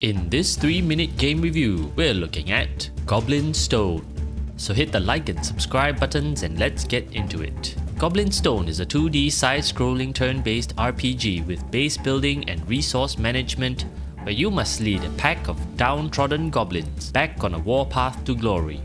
In this 3-minute game review, we're looking at Goblin Stone. So hit the like and subscribe buttons and let's get into it. Goblin Stone is a 2D side-scrolling turn-based RPG with base building and resource management where you must lead a pack of downtrodden goblins back on a warpath to glory.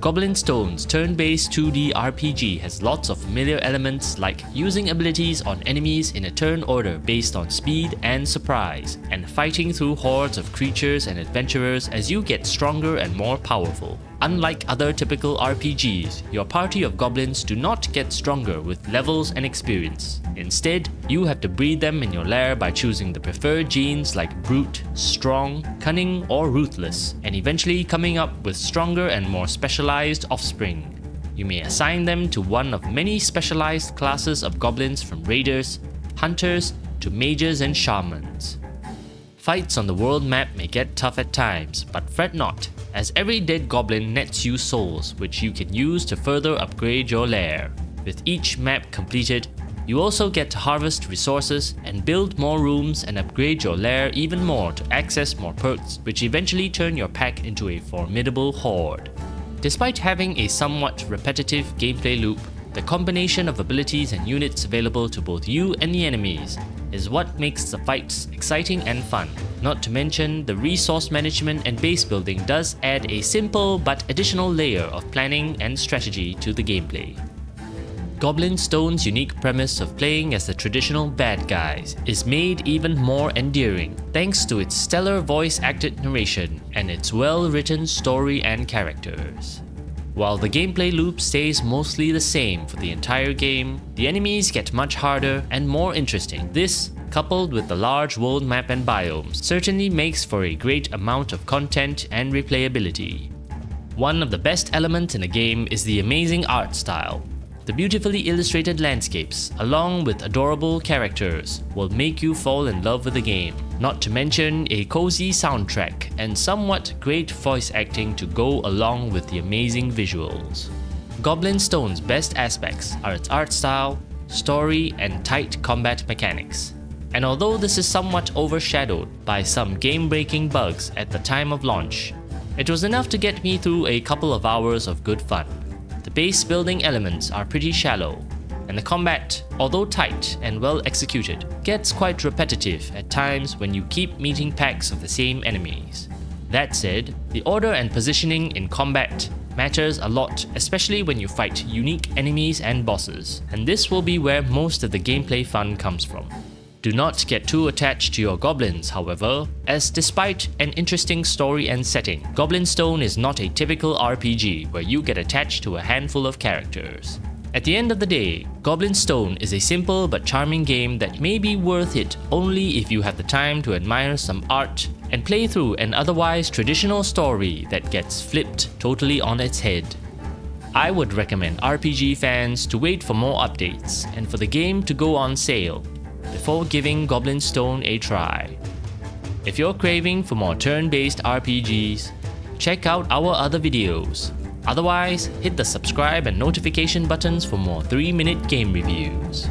Goblin Stone's turn-based 2D RPG has lots of familiar elements like using abilities on enemies in a turn order based on speed and surprise, and fighting through hordes of creatures and adventurers as you get stronger and more powerful. Unlike other typical RPGs, your party of goblins do not get stronger with levels and experience. Instead, you have to breed them in your lair by choosing the preferred genes like Brute, Strong, Cunning, or Ruthless, and eventually coming up with stronger and more specialized offspring. You may assign them to one of many specialized classes of goblins from raiders, hunters, to mages and shamans. Fights on the world map may get tough at times, but fret not, as every dead goblin nets you souls which you can use to further upgrade your lair. With each map completed, you also get to harvest resources and build more rooms and upgrade your lair even more to access more perks which eventually turn your pack into a formidable horde. Despite having a somewhat repetitive gameplay loop, the combination of abilities and units available to both you and the enemies is what makes the fights exciting and fun. Not to mention, the resource management and base building does add a simple but additional layer of planning and strategy to the gameplay. Goblin Stone's unique premise of playing as the traditional bad guys is made even more endearing thanks to its stellar voice-acted narration and its well-written story and characters. While the gameplay loop stays mostly the same for the entire game, the enemies get much harder and more interesting. This, coupled with the large world map and biomes, certainly makes for a great amount of content and replayability. One of the best elements in the game is the amazing art style. The beautifully illustrated landscapes, along with adorable characters, will make you fall in love with the game. Not to mention a cozy soundtrack and somewhat great voice acting to go along with the amazing visuals. Goblin Stone's best aspects are its art style, story, and tight combat mechanics. And although this is somewhat overshadowed by some game-breaking bugs at the time of launch, it was enough to get me through a couple of hours of good fun. The base building elements are pretty shallow, and the combat, although tight and well executed, gets quite repetitive at times when you keep meeting packs of the same enemies. That said, the order and positioning in combat matters a lot, especially when you fight unique enemies and bosses, and this will be where most of the gameplay fun comes from. Do not get too attached to your goblins, however, as despite an interesting story and setting, Goblin Stone is not a typical RPG where you get attached to a handful of characters. At the end of the day, Goblin Stone is a simple but charming game that may be worth it only if you have the time to admire some art and play through an otherwise traditional story that gets flipped totally on its head. I would recommend RPG fans to wait for more updates and for the game to go on sale before giving Goblin Stone a try. If you're craving for more turn-based RPGs, check out our other videos. Otherwise, hit the subscribe and notification buttons for more 3-minute game reviews.